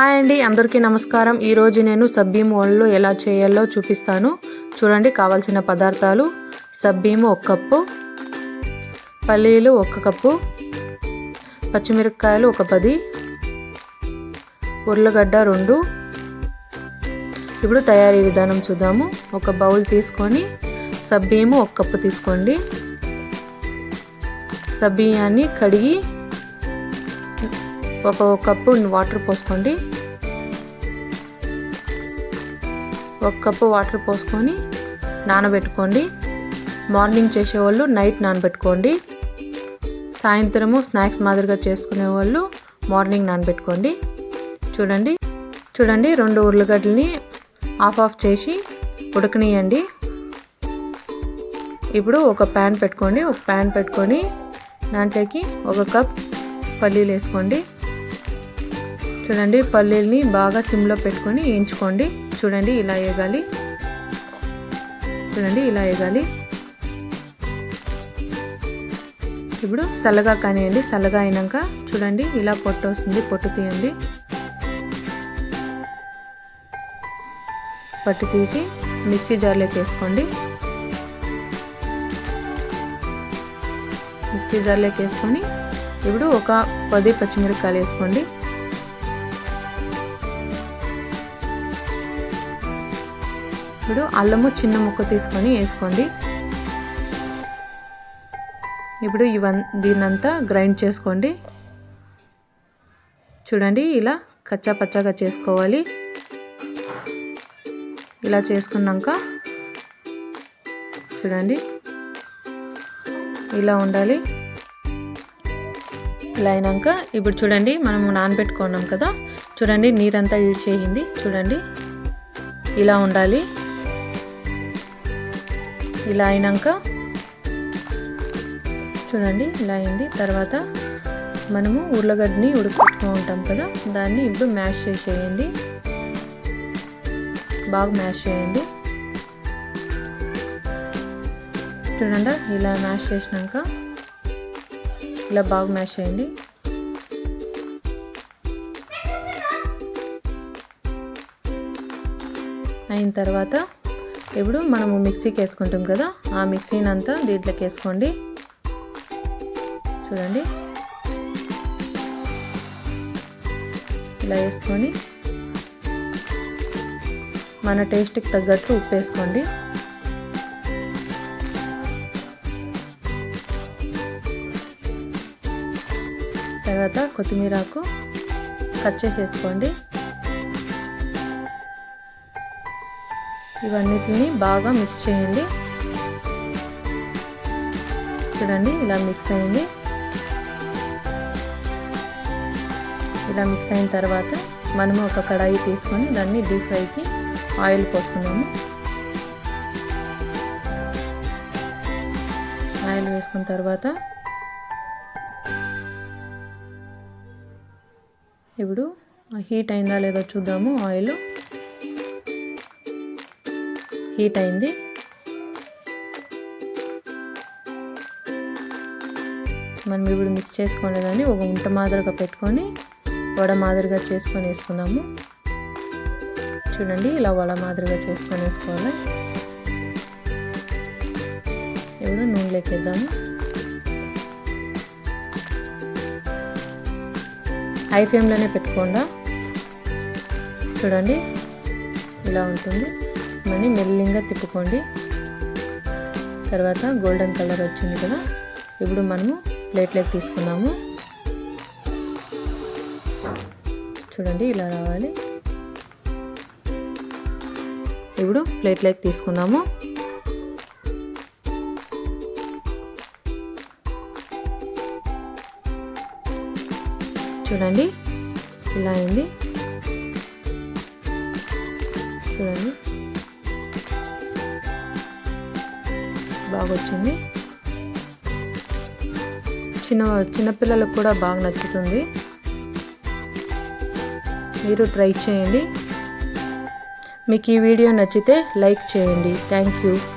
Hi అండి, అందరికీ నమస్కారం. ఈరోజు నేను సబ్బీము వడలు ఎలా చేయాలో చూపిస్తాను. చూడండి, కావాల్సిన పదార్థాలు: సబ్బీము 1 కప్పు, పల్లీలు 1 కప్పు, పచ్చిమిరపకాయలు ఒక 10, ఉర్లగడ్డ 2. ఇప్పుడు తయారీ విధానం చూద్దాము. ఒక బౌల్ తీసుకొని సబ్బీము 1 కప్పు తీసుకోండి. సబ్బియాన్ని కడిగి 1 కప్పు వాటర్ పోసుకోండి. 1 కప్పు వాటర్ పోసుకొని నానబెట్టుకోండి. మార్నింగ్ చేసేవాళ్ళు నైట్ నానబెట్టుకోండి. సాయంత్రము స్నాక్స్ మాదిరిగా చేసుకునే వాళ్ళు మార్నింగ్ నానబెట్టుకోండి. చూడండి 2 ఉర్లగడ్డల్ని ఆఫ్ చేసి ఉడకనియండి. ఇప్పుడు ఒక ప్యాన్ పెట్టుకొని దాంట్లోకి 1 కప్ పల్లీలు వేసుకోండి. చూడండి, పల్లీల్ని బాగా సిమ్లో పెట్టుకొని వేయించుకోండి. చూడండి, ఇలా వేగాలి. ఇప్పుడు చల్లగా కానివ్వండి. చల్లగా అయినాక చూడండి, ఇలా పొట్టు వస్తుంది, పొట్టు తీయండి. పట్టు తీసి మిక్సీ జార్లోకి వేసుకోండి. మిక్సీ జార్లోకి వేసుకొని ఇప్పుడు ఒక 10 పచ్చిమిరపకాయలు వేసుకోండి. ఇప్పుడు అల్లము చిన్న ముక్క తీసుకొని వేసుకోండి. ఇప్పుడు దీన్నంతా గ్రైండ్ చేసుకోండి. చూడండి, ఇలా కచ్చా పచ్చాగా చేసుకోవాలి. ఇలా చేసుకున్నాక చూడండి, ఇలా ఉండాలి. ఇలా అయినాక ఇప్పుడు చూడండి, మనము నానబెట్టుకున్నాం కదా, చూడండి నీరంతా ఈడ్చేయింది. చూడండి, ఇలా ఉండాలి. ఇలా అయినాక చూడండి, ఇలా అయింది. తర్వాత మనము ఉర్లగడ్డని ఉడకపెట్టుకుని ఉంటాం కదా, దాన్ని ఇప్పుడు మ్యాష్ చేసేయండి. బాగా మ్యాష్ చేయండి. చూడండి, ఇలా మ్యాష్ చేసినాక ఇలా బాగా మ్యాష్ చేయండి. అయిన తర్వాత ఇప్పుడు మనము మిక్సీకి వేసుకుంటాం కదా, ఆ మిక్సీని అంతా దీంట్లోకి వేసుకోండి. చూడండి, ఇలా వేసుకొని మన టేస్ట్కి తగ్గట్టు ఉప్పు వేసుకోండి. తర్వాత కొత్తిమీరకు కట్ చేసి వేసుకోండి. ఇవన్నిటిని బాగా మిక్స్ చేయండి. చూడండి, ఇలా మిక్స్ అయింది. ఇలా మిక్స్ అయిన తర్వాత మనము ఒక కడాయి తీసుకొని దాన్ని డీప్ ఫ్రైకి ఆయిల్ పోసుకున్నాము. ఆయిల్ వేసుకున్న తర్వాత ఇప్పుడు హీట్ అయిందా లేదో చూద్దాము. ఆయిల్ హీట్ అయింది. మనం ఇప్పుడు మిక్స్ చేసుకోలేదని ఒక ఉంట మాదిరిగా పెట్టుకొని వడ మాదిరిగా చేసుకొని వేసుకుందాము. చూడండి, ఇలా వడ మాదిరిగా చేసుకొని వేసుకోవాలి. ఇప్పుడు నూనెలోకి వేద్దాము. హై ఫ్లేమ్లోనే పెట్టుకోండి. చూడండి, ఇలా ఉంటుంది. మళ్ళీ మెల్లింగా తిప్పుకోండి. తర్వాత గోల్డెన్ కలర్ వచ్చింది కదా, ఇప్పుడు మనము ప్లేట్లోకి తీసుకుందాము. చూడండి, ఇలా రావాలి. ఇప్పుడు ప్లేట్లోకి తీసుకుందాము. చూడండి, ఇలా అయింది. చూడండి, బాగా వచ్చింది. చిన్నపిల్లలకు కూడా బాగా నచ్చుతుంది. మీరు ట్రై చేయండి. మీకు ఈ వీడియో నచ్చితే లైక్ చేయండి. Thank you.